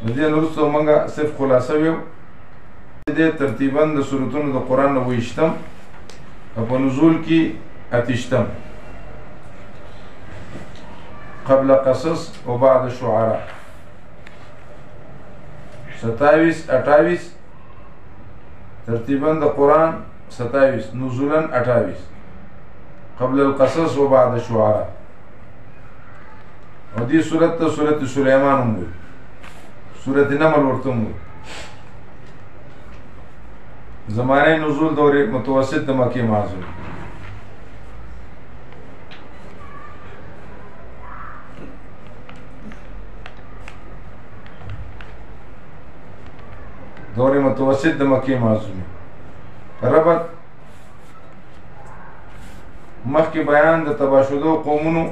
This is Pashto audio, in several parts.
د دې نه وروسته موږ صرف خلاصه ویو د ترتیبا د سورتونو د قرآن نه 28م او په نزول کې 28م قبل قصص و بعد شعراء 27 28 ترتیبا د قرآن 27 نزولا 28 قبل القصص و بعد شعراء او دې سورت ته سورت سلیمان هم وایي سورت نمل ورته هم وایي زمانه نزول دور متوسط د مکې معظم دور متوسط د مکې معظم ربط مخکې بیان د تباشدو قومونو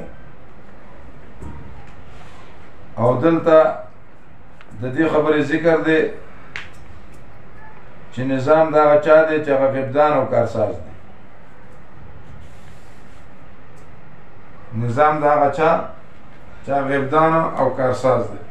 او دلته د دې خبرې ذکر دی چې نظام دا هغه چا دی چې هغه غبدان او کارساز دی نظام دا هغه چا چې هغه غبدان او کارساز دی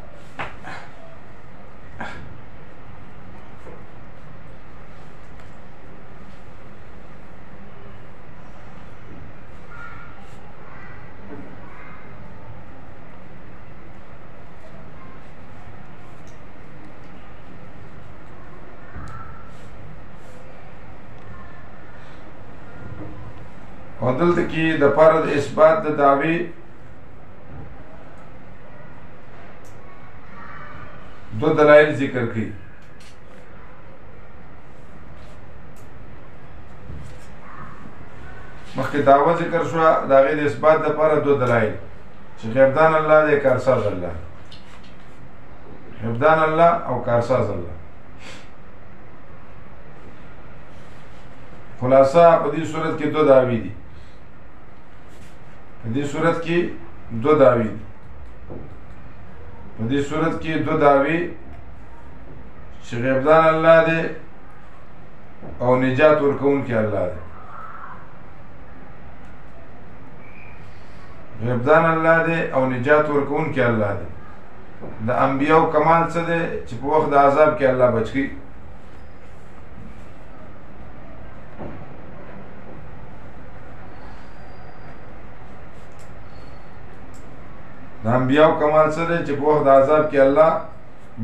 او دلته کې د پاره د اثبات د دعوی دو دلایل ذکر کړي مخکې دعوه ذکر شو د هغې د اثبات د پاره دو دلایل چې غیبدان الله دی کارساز الله غیبدان الله او کارساز الله خلاصه په دې صورت کې دو دعوی دي په دې صورت کې دو دعوی دي په دې صورت کې دو دعوی چې غیبدان الله دی او نجات ورکوونکی الله دی غیبدان الله دی او نجات ورکوونکی الله دی د انبیاء کمال څه دی چې په وخت د عذاب کې الله بچ کړي د انبیاء کمال څه دی چې په وخت د عذاب کې الله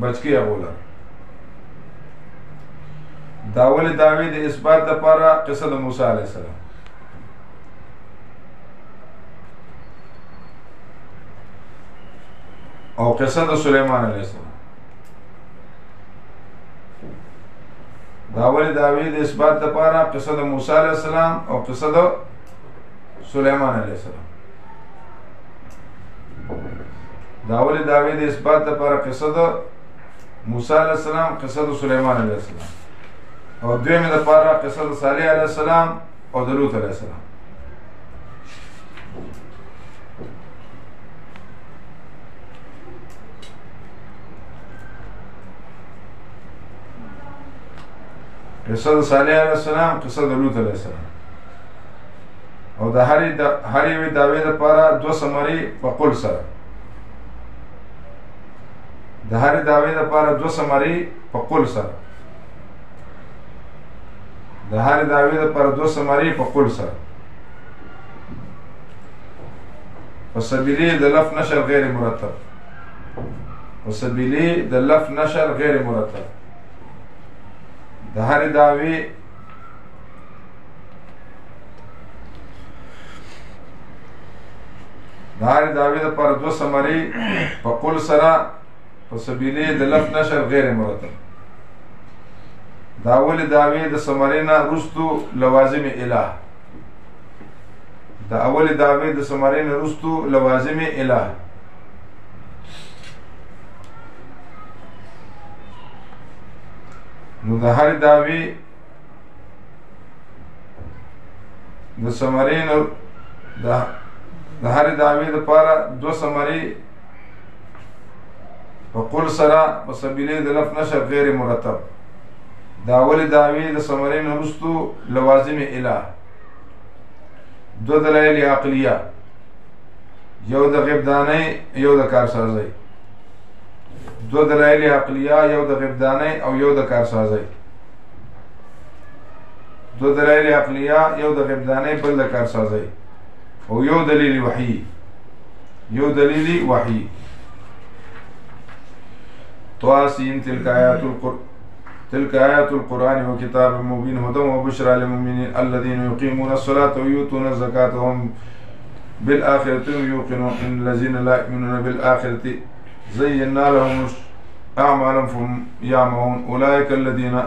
بچ کړي هغوله د اولې دعوې د اثبات دپاره قصه د موسی علیه السلام او قصه د سلیمان علیه السلام د اولې دعوې د اثبات دپاره قصه د موسی علیه السلام او قصه د سلیمان علیه السلام د اولې دعوې د اثبات دپاره قصه د موسی علیه السلام قصه د سلیمان علیه السلام او دویمې دپاره قصه د صالح علیه السلام او د لوط علیه السلام قصه د صالح علیه السلام قصه د لوط علیه السلام او د هر یوې دعوې دپاره دوه سمري په قول سره د هرې دعوې دپاره دوه سمري په قول سره د هرې دعوې دپاره دوه سمري په قول سره په سبیلې د لف نشر غیر مرتب په سبیلې د لف نشر غیر مرتب د هرې دعوې دپاره دوه سمري په قول سره په سبیلې د لف نشر غیر مرتب د اولې دعوې د ثمرې نه وروستو لوازم اله د اولې دعوې د ثمرې نه وروستو لوازم اله نو د هرې دعوې د ثمرې نه د هرې دعوې دپاره دوه ثمرې په قول سره په سبیلې د لف نشر غیر مرتب د اولې دعوې د ثمرې نه وروستو لوازم اله دو دلایل عقلیه یو د غیبدانۍ یو د کارسازۍ دو دلائل عقلیه، یو د غبدانۍ او یو د کارسازۍ. دو دلائل عقلیه، یو د غبدانۍ بل د کارسازۍ، او یو دلیل وحی. یو دلیل وحی. طاسین تلك آيات القرآن وكتاب مبين هدى وبشرى للمؤمنين الذين يقيمون الصلاة ويؤتون الزكاة وهم بالآخرة يوقنون إن الذين لا يؤمنون بالآخرة زينا لهم أعمالهم فهم يعمهون أولئك الذين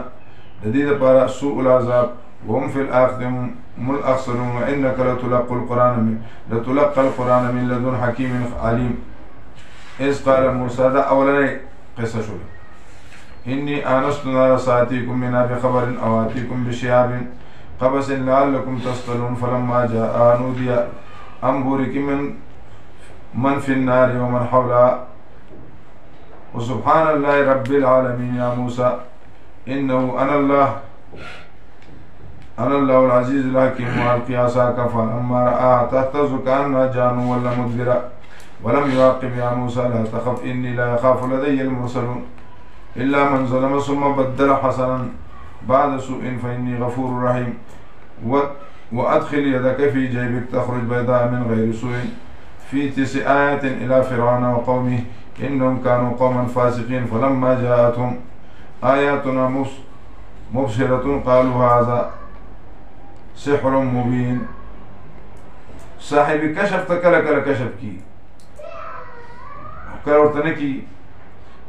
لديد بارا سوء العذاب وهم في الآخرة هم الأخسرون وإنك لتلقى القرآن من لدن حكيم عليم. إذ قال موسى دا أولا قصة شو إني آنست نارا سآتيكم منها بخبر أو آتيكم بشهاب قبس لعلكم تصطلون فلما جاء نودي أن بورك من في النار ومن حولها وسبحان الله رب العالمين يا موسى إنه أنا الله العزيز الحكيم وألقي عصاك فلما رآها تهتز كأنها جان ولا مدبرا ولم يعقب يا موسى لا تخف إني لا يخاف لدي المرسلون إلا من ظلم ثم بدل حسنا بعد سوء فإني غفور رحيم. وأدخل يدك في جيبك تخرج بيضاء من غير سوء في 9 آيات إلى فرعون وقومه إنهم كانوا قوما فاسقين فلما جاءتهم آياتنا مبصرة قالوا هذا سحر مبين. صاحب کشف تکل کشف کی کرورتنکی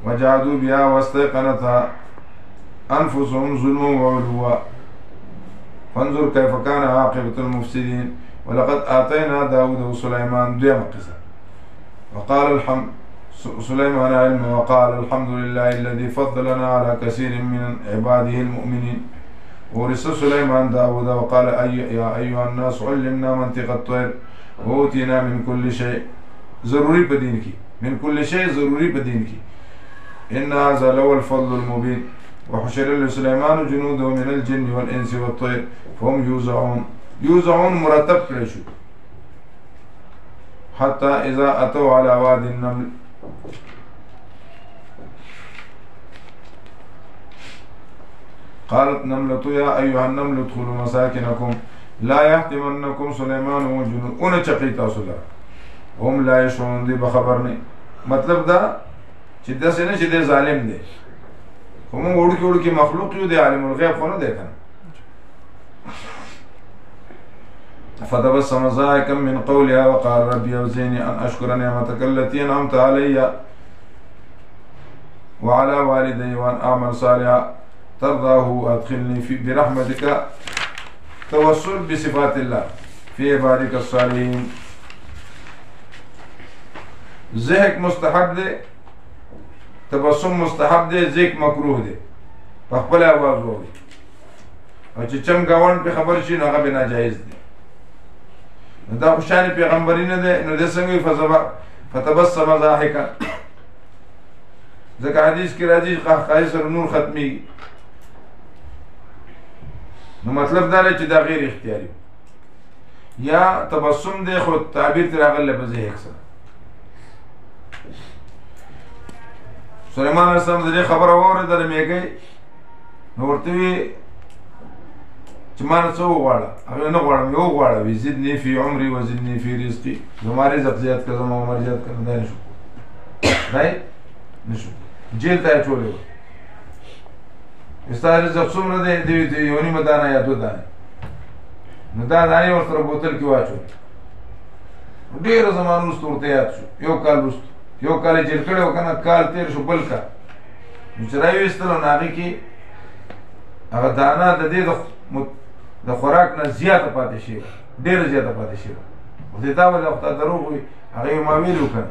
وجادوا بها واستيقنتها أنفسهم ظلما وعلوا فانظر كيف كان عاقبة المفسدين. ولقد آتينا داود وسليمان ديما قصة وقال سليمان علم وقال الحمد لله الذي فضلنا على كثير من عباده المؤمنين. ورث سليمان داود وقال يا أيها الناس علمنا منطق الطير وأوتينا من كل شيء ضروري بدينك من كل شيء ضروري بدينك إن هذا لهو الفضل المبين. وحشر لسليمان جنوده من الجن والإنس والطير فهم يوزعون مرتب كرشو حتى إذا أتوا على وادي النمل قالت نملة يا أيها النمل ادخلوا مساكنكم لا يحتمنكم سليمان وجنود أنا چقيتا سلا هم لا يشعرون دي بخبرني. مطلب دا چې داسې نه چې دی ظالم دی خو موږ وړوکي مخلوق یو دی عالم الغیب خو نه دی که نه. فتبسم ضاحكا من قولها وقال ربي أوزعني أن أشكر نعمتك التي أنعمت علي وعلى والدي وأن أعمل صالحا ترضاه وأدخلني برحمتك. توسل بصفات الله في عبادك الصالحين. ضحك مستحب دی، تبسم مستحب دی، ذکر مکروه دی. په خپل आवाज ووایي او چې چم گاوند په خبر شي نو هغه به ناجایز دی. نو دا خوشالي پیغمبري نه دی. نو د څنګه فتبسم ضاحكا ځکه حدیث کې راځي قهقهې سره نور ختمي. نو مطلب دا دی چې دا غیر اختیاري یا تبسم دی خو تعبیر تر راغلی په ضحک سره. سليمان علیه السلام د دې خبره واورېدله میږی نو ورته وي چې ما نه څه وغواړه. هغې نه غواړم یو غواړه وي زدني فی عمري وزدني فی رزقي. زما رزق زیات کړه زما عمر زیات کړه. دا نه شو دی نه شو جیل ته یې اچولی وه. ستا رزق څومره دی؟ دوی ورته یو نیمه دانه یا 2 دانې. نو دا دانې ورسره بوتل کې واچولې. ډېره زمانه وروسته ورته یاد شو. یو کال وروسته یو کال یې جیل کړی و که نه کال تېر شو بل کال نو چې راویستل نو هغې کې هغه دانه د دې د خوراک نه زیاته پاتې شوې وه. ډېره زیاته پاتې شوې وه. ورته تا ولې خو تا دروغ وایي. هغې ما ویلي وو که نه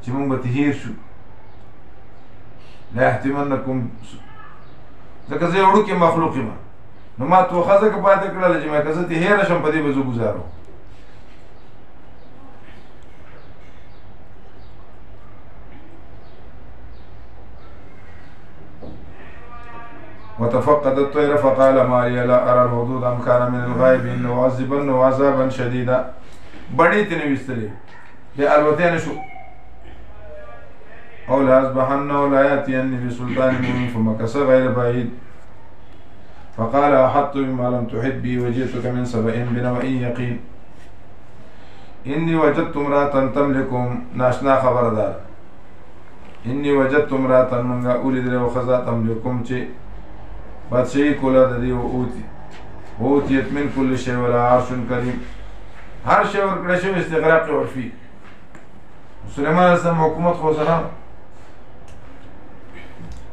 چې مونږ به تهیر شو. لا یحتمنکم ځکه زه یې وړوکی مخلوق یم نو ما توخه ځکه پاتې کړله چې ما که زه تهیره شم په دې به زه ګزارم. وتفقد الطير فقال ما لي لا أرى الحدود أم كان من الغائبين لأعذبنه عذابا شديدا. بڑی تنویستلی بیا الوتې نه شو. أو لأذبحن أو ليأتيني بسلطان مبين فمكث غير بعيد فقال أحطت بما لم تحط به وجئتك من سبأ بنبأ يقين إني وجدت امرأة تملكهم ناشنا خبردار إني وجدت امرأة منغا أولد له خزا تملكهم چه بادشاہی کولا ددی وأوتيت من كل شيء ولا عرش كريم هر شيء ورکړی شو استغراق عرفي سليمان عليه السلام حکومت خو سره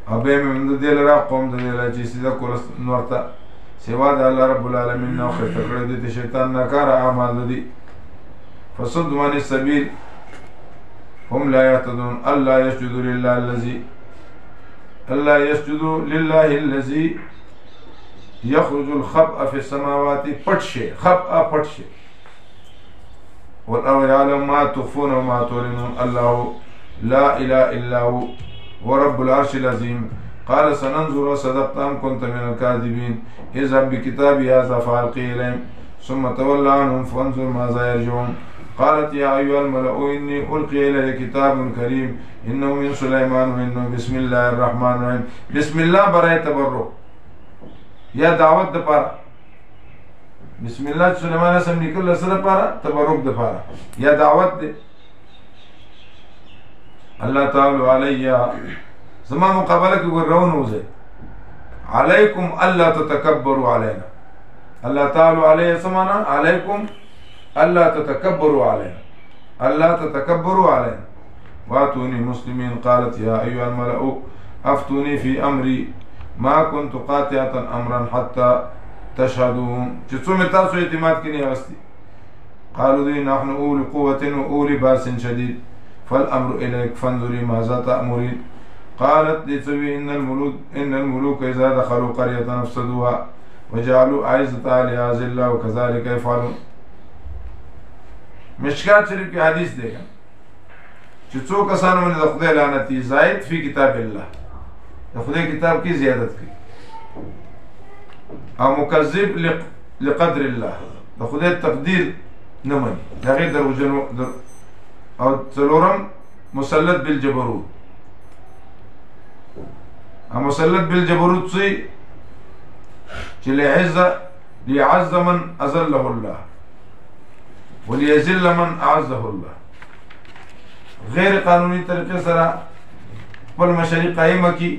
ابه من دې لرا قوم دې لرا چې سیده کول نورته سوا د الله رب العالمین نو خطر کړی دي شیطان ناکار اعمال دي فصد عن السبيل هم لا يهتدون الله يسجد لله الذي يخرج الخبأ في السماوات پټشه خبأ پټشه والله يعلم ما تخفون وما تعلنون الله لا اله الا هو ورب العرش العظيم قال سننظر صدقت ام كنت من الكاذبين اذهب بكتابي هذا فالقي اليهم ثم تولى عنهم فانظر ماذا يرجعون قالت يا ايها الملأ اني القي الي كتاب كريم انه من سليمان وانه بسم الله الرحمن الرحيم بسم الله برای تبرک یا دعوت د پاره بسم الله سليمان سم نکل سره پاره تبرک د پاره یا دعوت دے الله تعالی علیہ زما مقابله کې ورون وزه علیکم الا تتکبروا علینا الله تعالی علیہ سمانا علیکم الا تتکبروا علینا الا تتکبروا علینا واتوني مسلمين قالت يا ايها الملأ افتوني في امري ما كنت قاطعة امرا حتى تشهدون چڅو تاسو اعتماد کینی واستي قالوا دي نحن اولي قوة واولي باس شديد فالامر اليك فانظري ماذا تأمرين قالت لتوي ان الملوك اذا دخلوا قرية افسدوها وجعلوا عزة اهلها ذلة وكذلك يفعلون مشکات شریف کی حدیث دیکھا چڅو کسانو نے خدای لعنتی زائد فی کتاب الله خدای کتاب کی زیادت کی او مکذب لقدر الله خدای تقدیر نه مني هغه دروژن او څلورم مسلط بالجبروت مسلط بالجبروت چې ليعز من اذله الله وليذل من اعزه الله غیر قانوني طریقې سره خپل مشري قائمه کی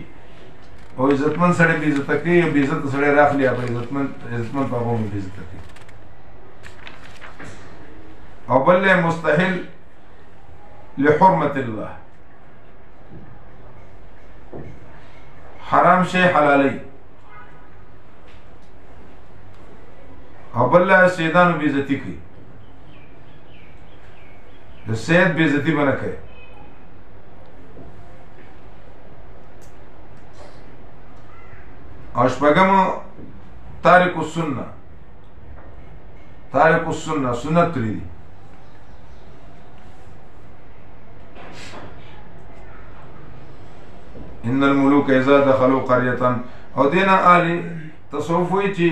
او عزتمن سره به عزت کوي او به عزت سره راخلي او عزتمن په هغه به عزت کوي او بل مستحيل لحرمة الله حرام شيء حلالي او بل سیدانو بیزتی کی د سید بیزتی بنا کوي او شپږم تارک السنه سنت لري ان الملوك اذا دخلوا قريه او دینا آلی تصوفوی چی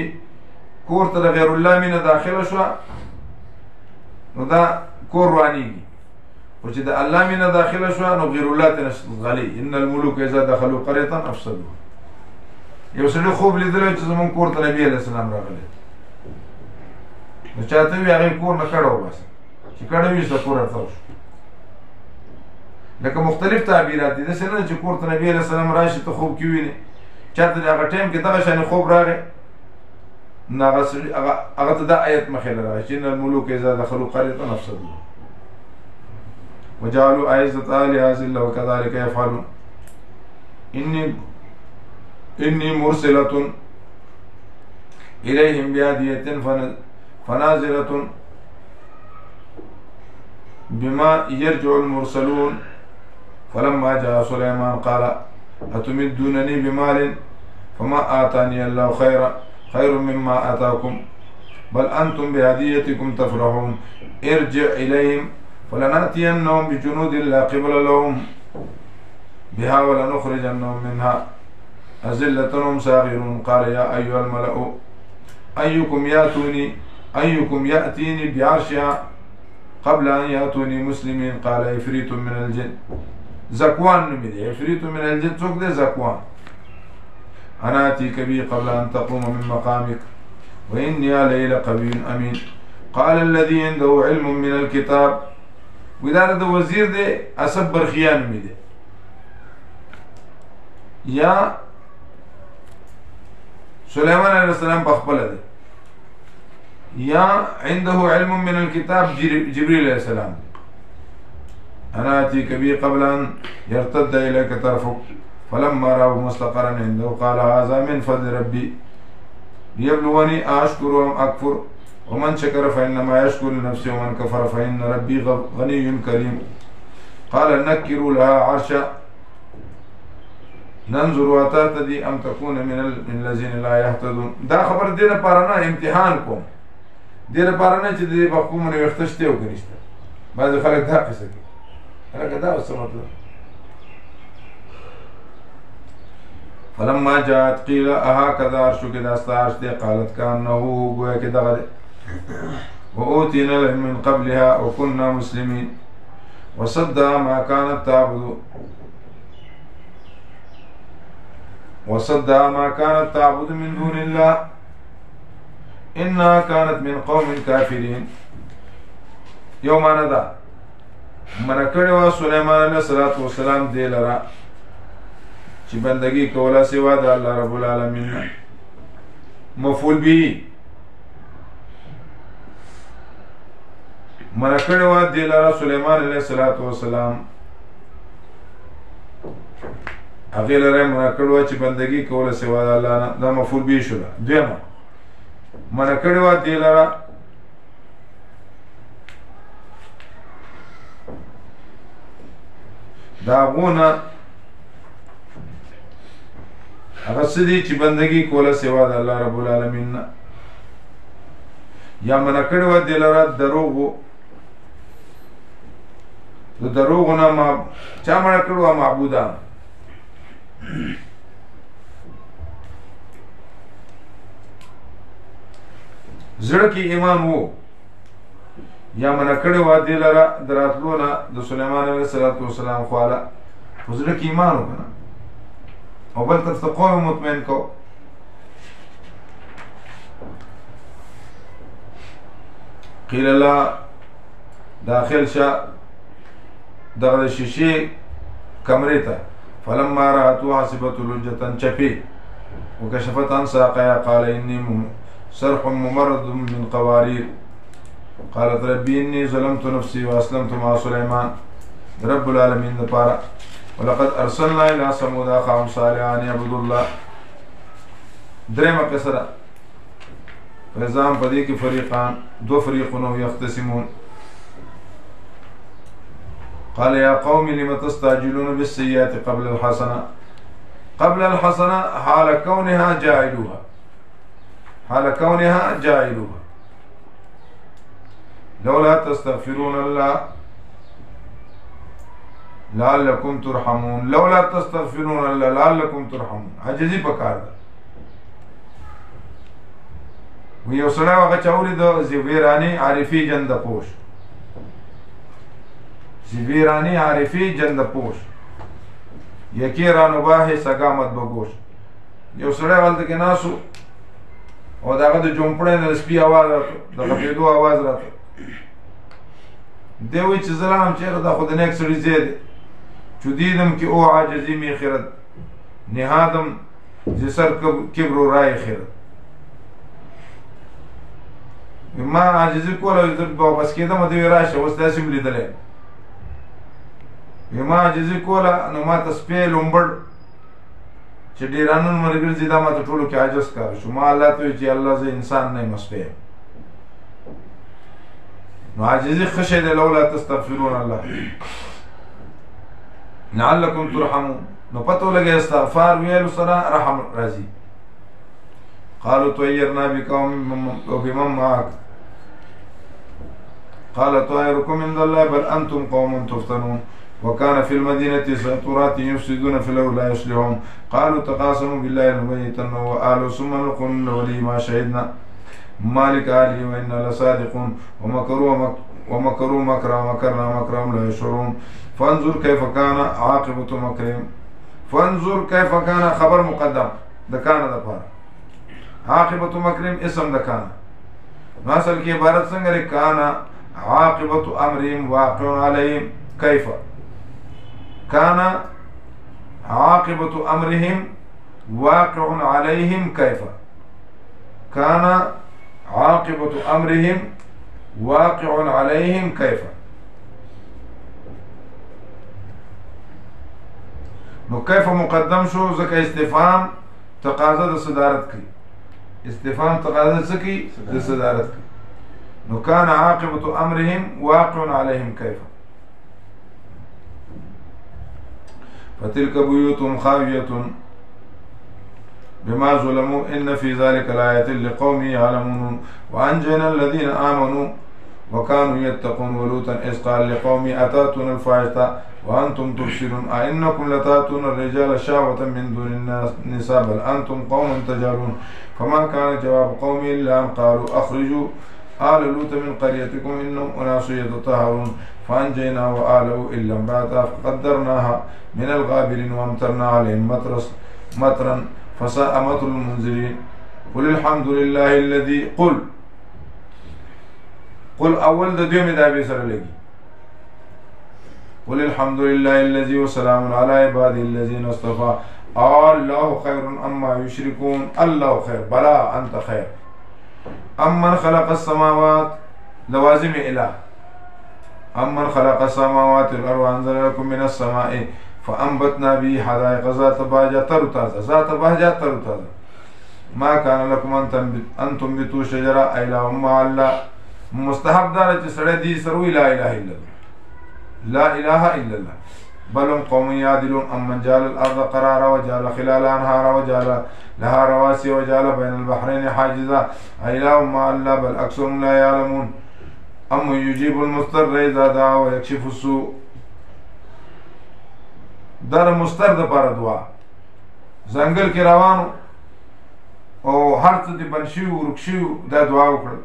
کور ته غیر الله مینه داخله شو نو دا کور روانیږي او چې د الله مینه داخله شو نو غیر الله ته غلی ان الملوك اذا دخلوا قريه افسدوا یو سړي خوب لیدل چې زمون کور ته نبی علیہ السلام راغلی نو چاته وی هغه کور نه کړو بس چې کړو یې سپور تاسو لکه مختلف تعبیرات دي دسه نه چې کور ته نبی علیہ السلام راشي ته خوب کې ویني چاته هغه ټیم کې دغه شان خوب راغی هغه ته دا آیت مخې راغی چې ان الملوك اذا دخلوا قرية افسدوا وجعلوا عزة اهلها ذلة وكذلك يفعلون إني مرسلة إليهم بهدية فنازلة بما يرجع المرسلون فلما جاء سليمان قال أتمدونني بمال فما آتاني الله خير مما آتاكم بل أنتم بهديتكم تفرحون ارجع إليهم فلنأتينهم بجنود لا قبل لهم بها ولنخرجنهم منها أذلة هم صاغرون قال يا أيها الملأ أيكم يأتيني بعرشها قبل أن يأتوني مسلمين قال عفريت من الجن زكوان نمي عفريت من الجن څوک دی زكوان. أنا آتيك به قبل أن تقوم من مقامك وإني عليه لقوي أمين. قال الذي عنده علم من الكتاب ودار د وزیر دی اسب برخیان می دی یا سليمان عليه السلام بخبل دی یا عنده علم من الكتاب جبريل عليه السلام. أنا آتيك به قبل أن يرتد إليك طرفك فلما رأوا مستقرا عنده قال هذا من فضل ربي ليبلوني أشكر أم أكفر ومن شكر فإنما يشكر لنفسه ومن كفر فإن ربي غني كريم. قال نكروا لها عرشا ننظر أتهتدي أم تكون من الذين لا يهتدون. دا خبر دې لپاره نه امتحان کوم، دې لپاره نه چې دې په کوم نه وختشته او کنيشته. بعض خلک دا قصه کوي هغه دا څه مطلب. فلما جاءت قيل أهكذا عرشك داستا عرش دي قالت كأنه گویا کې دغه وأوتينا العلم من قبلها وكنا مسلمين وصدها ما كانت تعبد من دون الله إنها كانت من قوم كافرين. يوم ندى من کړي سليمان عليه الصلاة والسلام دې لرا چې بندگی کوله سوا د الله رب العالمین. مفعول به من کړي و دې لرا سليمان عليه الصلاة والسلام هغه لره من کړي چې بندگی کوله سوا د الله نه. دا مفعول به شو. دویمه من کړي و دې لرا دا غونه هغه سدي چې بندگی کوله سوا د الله رب العالمین نه. یا من کړي و دې لرا دروغ د دروغونه ما چا مړ کړو معبودان. زړه کې ایمان وو یا من کړي و دې لرا دراتلو نه د سليمان عليه السلام خواله زړه کې ایمان وکړه او بل طرف ته قوم مطمئن کو. قيل لا داخل شا دغه شیشې کمرې ته فلما رأته حسبته لجة چپی وكشفت عن ساقها قال إني سرح ممرد من قوارير. قالت ربي إني ظلمت نفسي وأسلمت مع سليمان رب العالمين دپاره. ولقد أرسلنا إلى ثمود أخاهم صالحا أن يعبدوا الله. درېمه قصه ده. فإذا په دې کې فريقان دو فريقون يختصمون. قال يا قوم لم تستعجلون بالسيئات قبل الحسنة حال كونها جاعلوها لولا تستغفرون الله لعلكم ترحمون. لولا تستغفرون الله لعلكم ترحمون عجزي پکار ده. و یو سړی هغه چاوري د زیویرانی عارفی جندپوش زیویرانی عارفی جندپوش یکی رانوباه سگامت بگوش. یو سړی هلته کې ناسو او دغه د جومپړې نه د سپي اواز راته د غپېدو اواز راته. دی وایي چې زه لاړم چېرته دا خو د نیک سړي ځای دی. چودیدم که او عاجزی می خیرد نهادم زسر کبر و رای خیرد. ما عاجزی کوله بس کېدم دوی راشه اوس داسې م لیدلی. ما عاجزي کوله نو ما ته سپی لومبړ چې ډېرانون ملګرځي دا ما ته ټولو کې عاجز کار شو. ما الله ته وایي چې الله زه انسان نه یم سپی یم. نو عاجزي ښه شی دی. لولا تستغفرون الله لعلكم ترحمون. نو پته ولګي استغفار ویلو سره رحم راځي. قالوا طيرنا بكم وبمن معك قال طائركم عند الله بل أنتم قوم تفتنون وكان في المدينة ساترات يفسدون في الأرض لا يصلحون قالوا تقاسموا بالله لنبيتنه وآله ثم نقولن ولي ما شهدنا مالك آله وإنا لصادقون ومكروا مكرا ومكرنا مكرا لا يشعرون فانظر كيف كان عاقبة مكرهم فانظر كيف كان خبر مقدم دكان دفار عاقبة مكرهم اسم دكان ناصل کی عبارت سنگر كان عاقبة أمرهم واقع عليهم كيف كان عاقبة أمرهم واقع عليهم كيف كان عاقبة أمرهم واقع عليهم كيف نو كيف مقدم شو زكا استفهام تقاضى الصدارت کی استفهام تقاضى سكي الصدارت کی نو كان عاقبة أمرهم واقع عليهم كيف فتلك بيوتهم خاوية بما ظلموا إن في ذلك لآية لقوم يعلمون وأنجينا الذين آمنوا وكانوا يتقون ولوطا إذ قال لقوم أتاتون الفاحشة وأنتم تبصرون أئنكم لتاتون الرجال شهوة من دون النساء بل أنتم قوم تجهلون فما كان جواب قومه إلا أن قالوا أخرجوا آل لوط من قريتكم إنهم أناس يتطهرون فأنجيناه وآله إلا امرأته فقدرناها من الغابرين وأمطرنا عليهم مطرا فساء مطر المنزلين قل الحمد لله الذي قل أول دا ديوم دا بيسر لگي قل الحمد لله الذي وسلام على عباده الذين اصطفى الله خير أما يشركون الله خير بلا أنت خير أمن خلق السماوات لوازم إله أمن خلق السماوات والأرض وأنزل لكم من السماء فأنبتنا به حدائق ذات بهجة ترتازة ذات بهجة ترتازة ما كان لكم أن تنبتوا شجرة إله مع الله مستحب دارة سردي سروي لا إله إلا الله لا إله إلا الله بل هم قوم يعدلون أمن جعل الأرض قرارا وجعل خلالها أنهارا وجعل لها رواسي وجعل بين البحرين حاجزا إله مع الله بل أكثرهم لا يعلمون أم يجيب المضطر إذا دعا ويكشف السوء در مستر د پاره دعا زنګل کې روانو او هر څه دې بنشيو ورکشيو دا دعا وکړه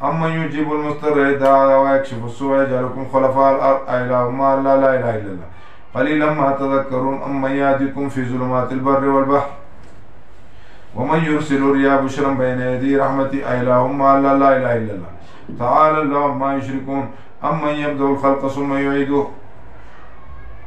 اما يجيب المضطر اذا ويكشف السوء يجعلكم خلفاء الارض اله ما لا اله الا الله قليلا ما تذكرون اما يهديكم في ظلمات البر والبحر ومن يرسل الرياح بشرا بين يدي رحمتي اله ما لا اله الا الله تعالى الله ما يشركون اما يبدأ الخلق ثم يعيده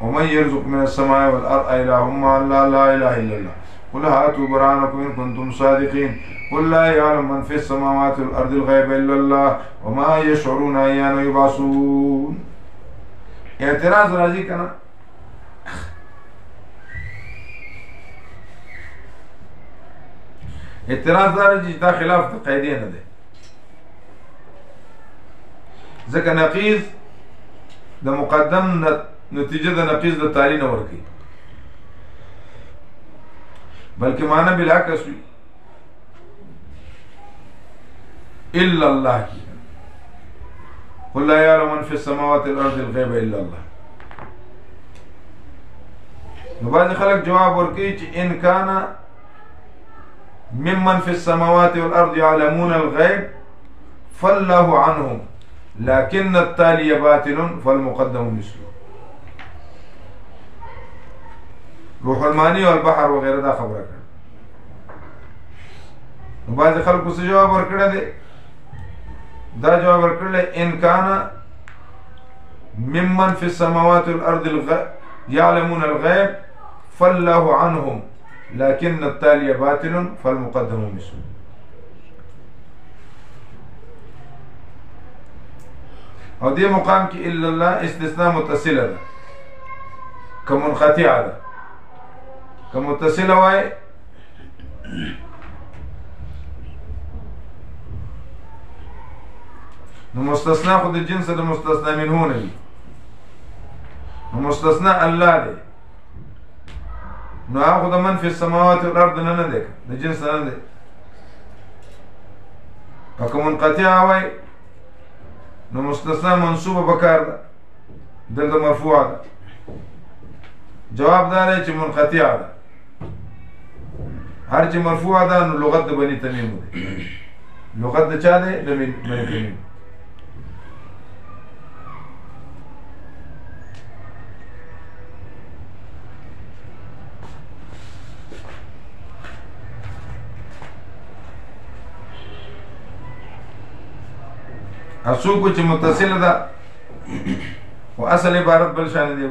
ومن يرزق من السماء والأرض إله ما لا إله إلا الله قل هاتوا برهانكم إن كنتم صادقين قل لا يعلم من في السماوات والأرض الغيب إلا الله وما يشعرون أيان يبعثون اعتراض راضي كنا اعتراض راضي دا خلاف قاعدين ده ځکه نقیض د مقدم نتیجه د نقیض د تالی نه ورکی بلکې معنی بالعکس وي الا الله کی قل لا يعلم من في السماوات والارض الغيب الا الله نو بعض خلک جواب ورکی چې ان کان ممن في السماوات والارض يعلمون الغيب فالله عنهم لكن التالي باطل فالمقدم مثله روح المانی والبحر وغیره دا خبره کړه نو بعض خلکو څه جواب ورکړی دی دا جواب ورکړی ان کان ممن في السماوات والارض يعلمون الغيب فالله عنهم لكن التالي باطل فالمقدم مثله او دې مقام کې الا الله استثناء متصله ده كمنقطعه ده كمتصله وای نو مستثنى خود الجنس ده مستثنى من هون دي نو مستثنى الله ده نو هغه د من في السماوات والارض نه ده د جنس نه ده فكمنقطعه وای نو مستثنى منصوبه بکار ده دلته مرفوع ده جواب دار چې منقطع ده هر چې مرفوع ده نو لغت د بني تمیم ده لغت د چا دی؟ د ملک میم. اصوکو چې متصله ده و اصل عبارت بل شان دی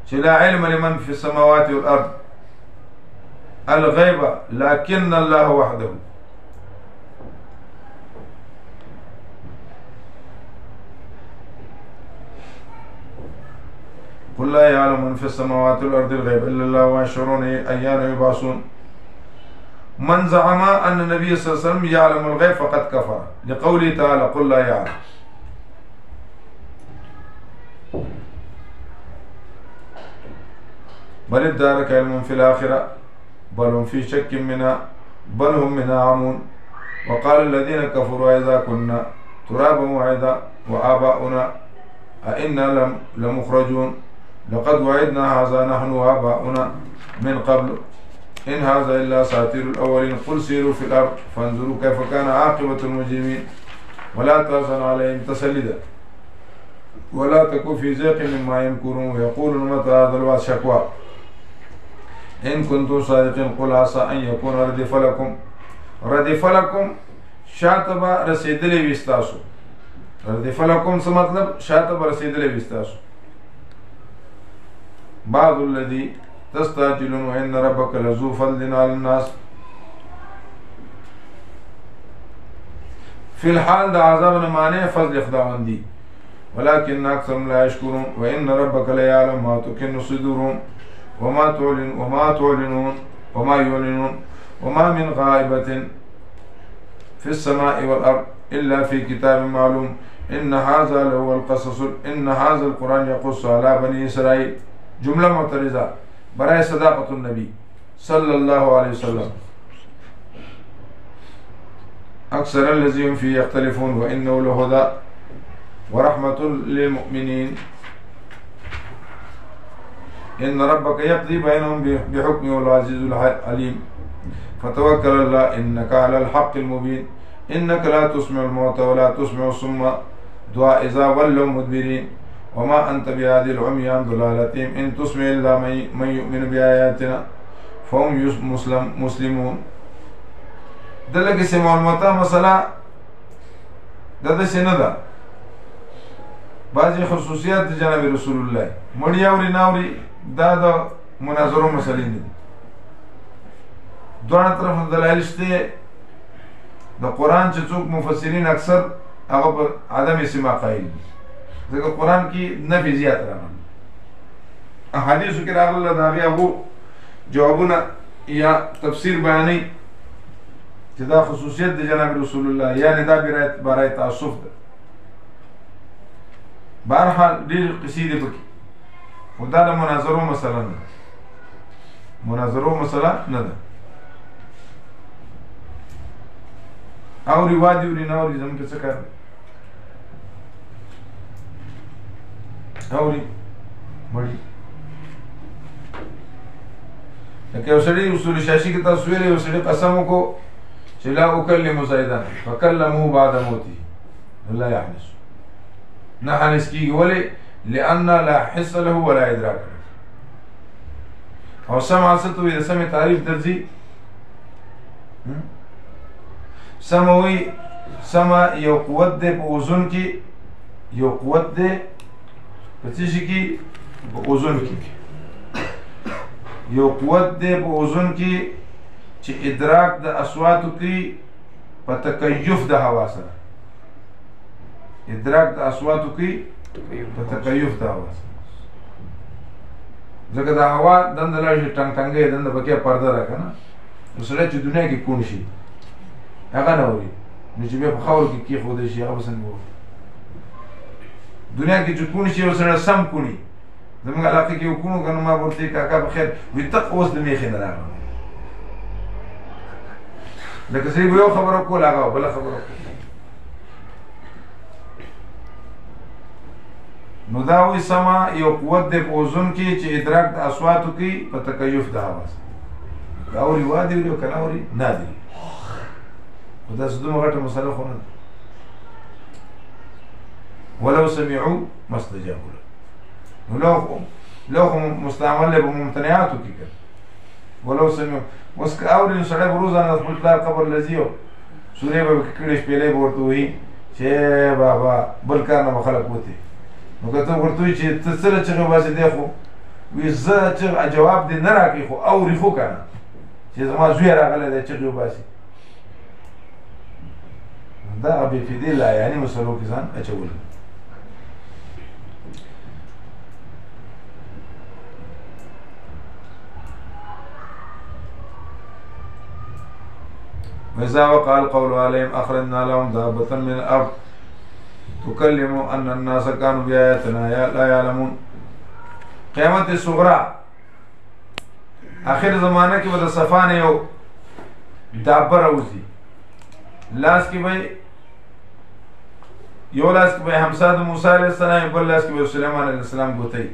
چې لا علم لمن في السماوات والارض الغيب لكن الله وحده. قل لا يعلم من في السماوات والارض الغيب الا الله ويشعرون ايان يبعثون. من زعم ان النبي صلى الله عليه وسلم يعلم الغيب فقد كفر لقوله تعالى قل لا يعلم. بل ادارك علم في الآخرة بل هم في شك منها بل هم منها عمون. وقال الذين كفروا إذا كنا ترابا وعظا وآباؤنا أئنا لمخرجون لقد وعدنا هذا نحن وآباؤنا من قبل إن هذا إلا أساطير الأولين قل سيروا في الأرض فانظروا كيف كان عاقبة المجرمين ولا تحزن عليهم تسلدا ولا تكن في ضيق مما يمكرون ويقولون متى هذا الوعد شكوى إن كنتم صادقين قل عسى أن يكون ردف لكم شاتبا رسیدلی وستاسو. ردف لكم څه مطلب؟ شاتبا رسیدلی وستاسو. بعض الذي تستعجلون وإن ربك لذو فضل على الناس. في الحال دا عذاب معنی فضل خداوندی ولكن أكثرهم لا يشكرون. وإن ربك ليعلم ما تكن صدورهم وما تعلنون وما يعلنون وما من غائبة في السماء والأرض إلا في كتاب معلوم. إن هذا لهو القصص إن هذا القرآن يقص على بني إسرائيل. جملة معترضة برای صداقة النبي صلى الله عليه وسلم. أكثر الذين فيه يختلفون وإنه لهدى ورحمة للمؤمنين. إن ربك يقضي بينهم بحكمه العزيز العليم. فتوكل الله إنك على الحق المبين. إنك لا تسمع الموتى ولا تسمع الصم دعاء إذا ولوا مدبرين. وما أنت بهادي العمي عن ضلالتهم إن تسمع إلا من يؤمن بآياتنا فهم مسلمون. دلته کې معلوماته مسله د دې نه ده. بعضی خصوصیات د جناب رسول الله مړی اوري ناوري دا د مناظرو مسلې دي. دوه طرف دلایل شته. د قرآن چې څوک مفسرین اکثر هغه په عدم سماع قایل دي ځکه قرآن کې نفي زیات راغلي. احادیثو کې راغله د هغې هغو جوابونه یا تفسیر بیانوي چې دا خصوصیت د جناب رسول الله یعنی دا برای تعصف ده. بهرحال ډېرې قصې دي پکې خو دا د مناظرو مسله نه ده. مناظرو مسله نه ده. اوري وادي وري نه اوري زموږ څه کار دی. اوري مړي لکه یو سړي اصول شاشي کې تاسو ویلې یو سړي قسم وکړو چې لا اکلم زیدن فکلمه بعد موته لا يحنس. نه حنس کېږي ولې؟ لأن لا حس له ولا ادراک له. او سمع څه ته وایي؟ د سمې تعریف درځي. سمع وایي سمع یو قوت دی په اوزون کې. یو قوت دی په څه شي کې؟ په اوزون کې. یو قوت دی په اوزون کې چې ادراک د اصواتو کې په تکیف د هوا سره. ادراک د اصواتو کې په تکیف د هوا سره. ځکه د هوا دنده لاړ شي ټنګ ټنګې دنده پکې پرده را که نه نو سړی چې دنیا کې کوڼ شي هغه نه اوري نو چې بیا په خاورو کې کېښودی شي هغه به څنګه واوري. دنیا کې چې کوڼ شي یو سړی سم کوڼي. زموږ علاقې کې یو کوڼ و که نو ما ورته کاکا په خیر وایي ته اوس د میخې نه راغلی لکه سړي به یو خبره کوله هغه بله خبره کوله. نو دا وایي سمع یو قوت دی په اوزون کې چې ادراک د اصواتو کوي په تکیف د هوا سره. که اوري وادي وري او که نه اوري نه ادري. ودا سدوم غټه مسله خو نه ولو سمعوا ما استجابوا له لو مستعمل له بممتنعاتو کې کړ ولو سمعوا وس اوري سړی بروزانه خپل پلار قبر لزیو سورې به کړي شپېلې ورته وي چې بابا بل کار نه خلک وته نو کته ورته چې ته سره چې باسي دی خو وی زه چې جواب دې نه راکې خو اوري خو کنه چې زما زوی راغلی دی چې باسي دا به فدی لا یعنی مسلو کې ځان اچول وإذا وقع القول عليهم أخرجنا لهم دابة من الأرض تكلم أن الناس كانوا بآياتنا لا يعلمون قیامت صغرا آخر زمانہ کی وجہ صفان یو دابه راوزی لاس کی بھئی یو لاس کی بھئی حمزہ د موسی علیہ السلام بل لاس کی بھئی سلیمان علیہ السلام گوتئی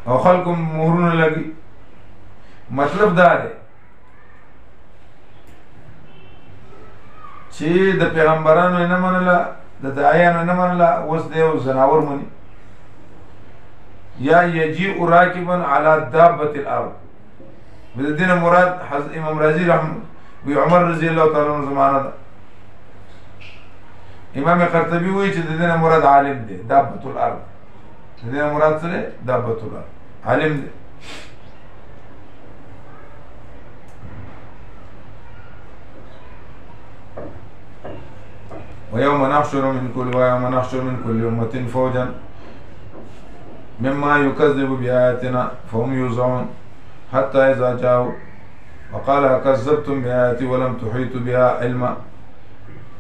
او خلق مهرون لگی مطلب دا ہے چې د پیغمبرانو نه منله د داعیانو نه منله اوس دی او زناور مني یا یجیء راکبا علی دابة الارض د دې مراد امام رازی وی عمر رضی الله تعالی عنہ زمانه ده امام قرطبی وی چې د دې مراد عالم دی دابة الارض د دې مراد سره دابة الارض عالم دی ويوم نحشر من كل أمة فوجا مما يكذب بآياتنا فهم يوزعون حتى إذا جاءوا وقال كذبتم بآياتي ولم تحيطوا بها علما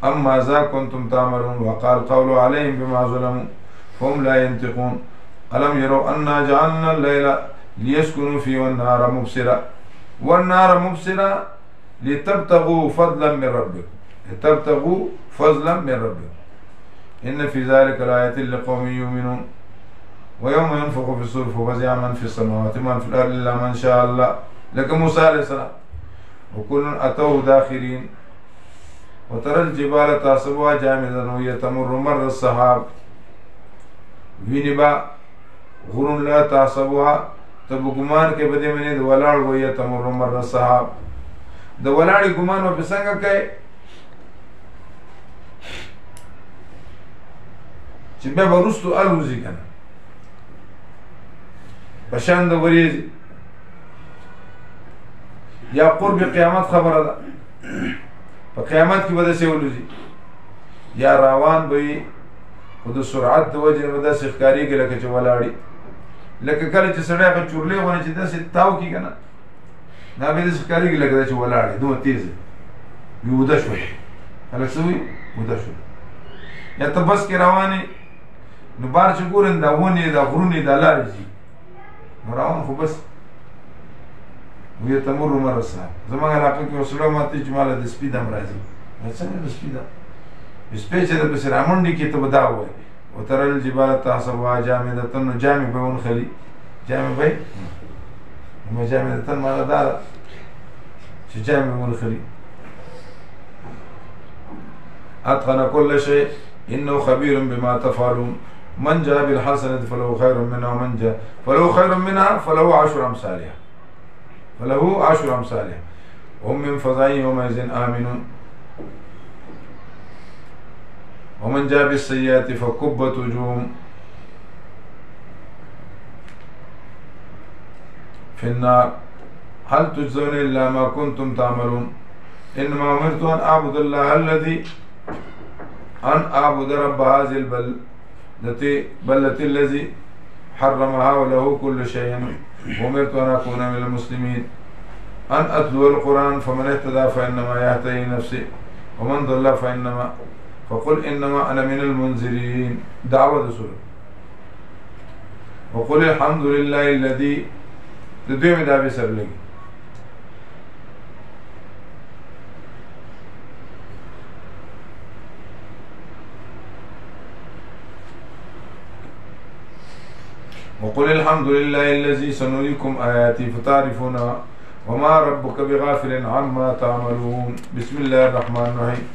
أم ماذا كنتم تعملون وقال قول عليهم بما ظلموا فهم لا ينطقون ألم يروا أنا جعلنا الليل ليسكنوا فيه والنار مبصرة لتبتغوا فضلا من ربكم إن في ذلك لآية لقوم يؤمنون ويوم ينفخ في الصور ففزع من في السماوات من في الأرض إلا من شاء الله لك موسى عليه السلام وكل أتوه داخرين وترى الجبال تحسبها جامدة وهي تمر مر السحاب وینبا غرون لا تحسبها تب گمان کے بدے میں نے ولاڑ وهي تمر مر السحاب د ولاړی ګمان او بسنګ کوي چې بیا ورستو الوزي کنه بشان د وریځ یا قرب قیامت خبره ده په قیامت کې به څه ولوزي یا روان به خود سرعت د وجه نه ده سخکاری کې لکه چې ولاړی لکه کله چې سړی په چورلې ونه چې داسې تاو کی کنه دا به سخکاری کې لکه چې ولاړی دوه تیز یو ده شوی هله سوي ودا شو یا ته بس کې رواني نو بار چې ګورن دا ونه دا غرونه دا لارې شي نو روان خو بس وی تمر مرسا زمونږ علاقه کې وسلو ماته چې مال د سپید هم راځي څنګه د سپید سپید چې د بسر امنډي کې ته ودا وای او ترل جبال تحسبها جامدة نو جامع به ون خلی جامع به نو جامدة معنی دا چې جامع ون خلی اتقن كل شيء انه خبير بما تفعلون من جاء بالحسنة فله خير منها ومن جاء فله خير منها فله 10 أمثالها هم من فزع يومئذ آمنون ومن جاء بالسيئات فكبت وجوههم في النار هل تجزون إلا ما كنتم تعملون إنما أمرت أن أعبد الله أن أعبد رب هذه البلدة الذي حرمها وله كل شيء وأمرت أن أكون من المسلمين أن أتلو القرآن فمن اهتدى فإنما يهتدي نفسه ومن ضل فقل إنما أنا من المنذرين دعوة سورة وقل الحمد لله الذي تدوم دعوة سر لگی وقل الحمد لله الذي سنريكم آياتي فتعرفونها وما ربك بغافل عما تعملون. بسم الله الرحمن الرحيم.